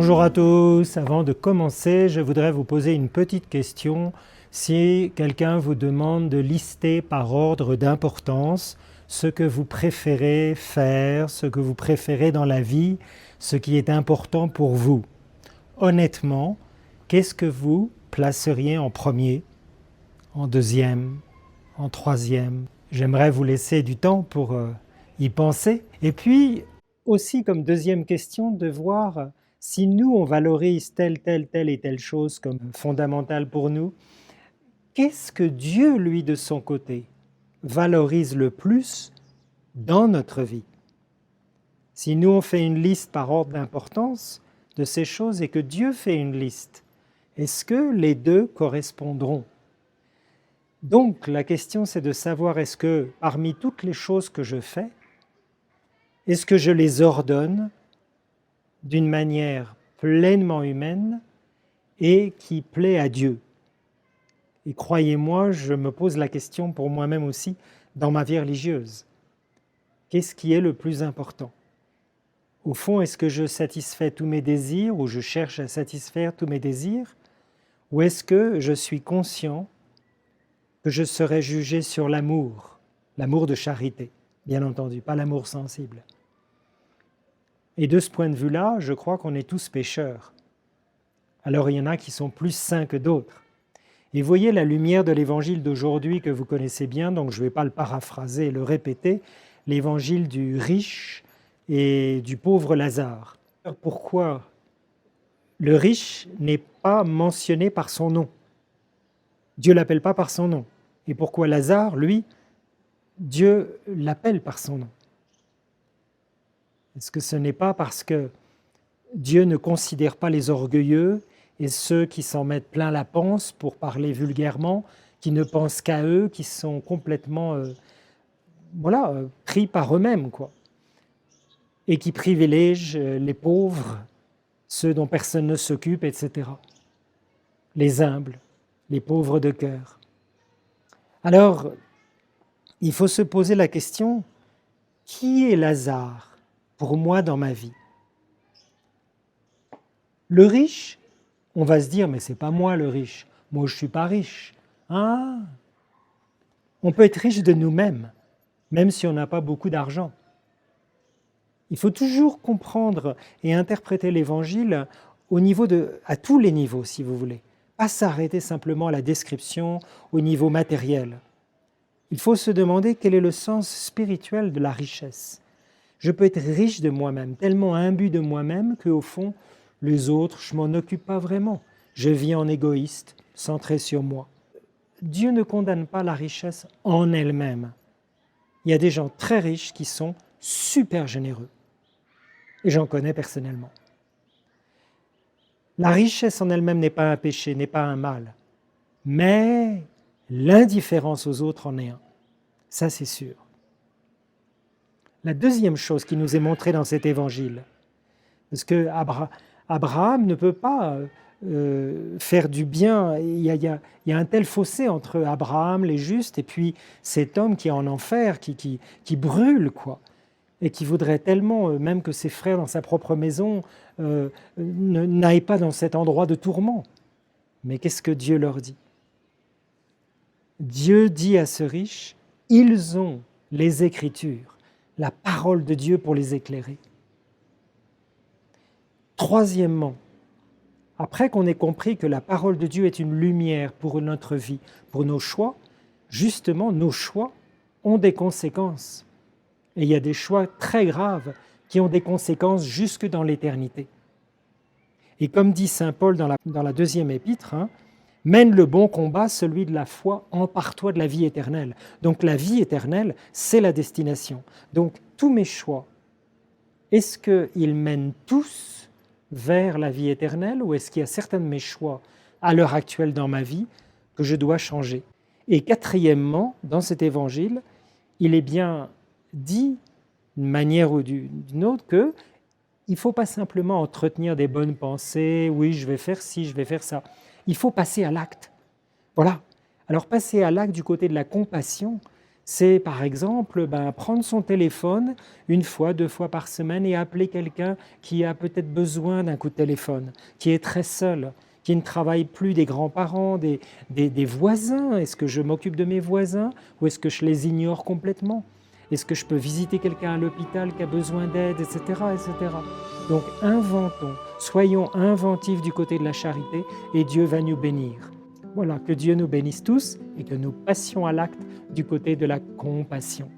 Bonjour à tous, avant de commencer, je voudrais vous poser une petite question. Si quelqu'un vous demande de lister par ordre d'importance ce que vous préférez faire, ce que vous préférez dans la vie, ce qui est important pour vous, honnêtement, qu'est-ce que vous placeriez en premier, en deuxième, en troisième? J'aimerais vous laisser du temps pour y penser. Et puis, aussi comme deuxième question, de voir si nous, on valorise telle et telle chose comme fondamentale pour nous, qu'est-ce que Dieu, lui, de son côté, valorise le plus dans notre vie? Si nous, on fait une liste par ordre d'importance de ces choses et que Dieu fait une liste, est-ce que les deux correspondront? Donc, la question, c'est de savoir, est-ce que parmi toutes les choses que je fais, est-ce que je les ordonne d'une manière pleinement humaine et qui plaît à Dieu? Et croyez-moi, je me pose la question pour moi-même aussi dans ma vie religieuse. Qu'est-ce qui est le plus important? Au fond, est-ce que je satisfais tous mes désirs ou je cherche à satisfaire tous mes désirs? Ou est-ce que je suis conscient que je serai jugé sur l'amour de charité, bien entendu, pas l'amour sensible? Et de ce point de vue-là, je crois qu'on est tous pécheurs. Alors il y en a qui sont plus saints que d'autres. Et voyez la lumière de l'évangile d'aujourd'hui que vous connaissez bien, donc je ne vais pas le paraphraser et le répéter, l'évangile du riche et du pauvre Lazare. Pourquoi le riche n'est pas mentionné par son nom? Dieu ne l'appelle pas par son nom. Et pourquoi Lazare, lui, Dieu l'appelle par son nom? Est-ce que ce n'est pas parce que Dieu ne considère pas les orgueilleux et ceux qui s'en mettent plein la panse, pour parler vulgairement, qui ne pensent qu'à eux, qui sont complètement pris par eux-mêmes, quoi, et qui privilègent les pauvres, ceux dont personne ne s'occupe, etc. Les humbles, les pauvres de cœur. Alors, il faut se poser la question, qui est Lazare pour moi dans ma vie? Le riche, on va se dire, mais c'est pas moi le riche, moi je ne suis pas riche. Ah, on peut être riche de nous-mêmes, même si on n'a pas beaucoup d'argent. Il faut toujours comprendre et interpréter l'Évangile à tous les niveaux, si vous voulez. Pas s'arrêter simplement à la description au niveau matériel. Il faut se demander quel est le sens spirituel de la richesse. Je peux être riche de moi-même, tellement imbu de moi-même qu'au fond, les autres, je ne m'en occupe pas vraiment. Je vis en égoïste, centré sur moi. Dieu ne condamne pas la richesse en elle-même. Il y a des gens très riches qui sont super généreux. Et j'en connais personnellement. La richesse en elle-même n'est pas un péché, n'est pas un mal. Mais l'indifférence aux autres en est un. Ça, c'est sûr. La deuxième chose qui nous est montrée dans cet évangile, parce que Abraham ne peut pas faire du bien. Il y a un tel fossé entre Abraham, les justes, et puis cet homme qui est en enfer, qui brûle, quoi, et qui voudrait tellement, même que ses frères dans sa propre maison n'aillent pas dans cet endroit de tourment. Mais qu'est-ce que Dieu leur dit? Dieu dit à ce riche, ils ont les Écritures, la parole de Dieu pour les éclairer. Troisièmement, après qu'on ait compris que la parole de Dieu est une lumière pour notre vie, pour nos choix, justement, nos choix ont des conséquences. Et il y a des choix très graves qui ont des conséquences jusque dans l'éternité. Et comme dit saint Paul dans la deuxième épître, mène le bon combat, celui de la foi, empare-toi de la vie éternelle. Donc la vie éternelle, c'est la destination. Donc tous mes choix, est-ce qu'ils mènent tous vers la vie éternelle ou est-ce qu'il y a certains de mes choix à l'heure actuelle dans ma vie que je dois changer? Et quatrièmement, dans cet évangile, il est bien dit d'une manière ou d'une autre qu'il ne faut pas simplement entretenir des bonnes pensées, oui, je vais faire ci, je vais faire ça. Il faut passer à l'acte. Voilà. Alors passer à l'acte du côté de la compassion, C'est par exemple prendre son téléphone une fois, 2 fois par semaine et appeler quelqu'un qui a peut-être besoin d'un coup de téléphone, qui est très seul, qui ne travaille plus, des grands-parents, des voisins. Est-ce que je m'occupe de mes voisins ou est-ce que je les ignore complètement? Est-ce que je peux visiter quelqu'un à l'hôpital qui a besoin d'aide, etc., etc. Donc inventons, soyons inventifs du côté de la charité et Dieu va nous bénir. Voilà, que Dieu nous bénisse tous et que nous passions à l'acte du côté de la compassion.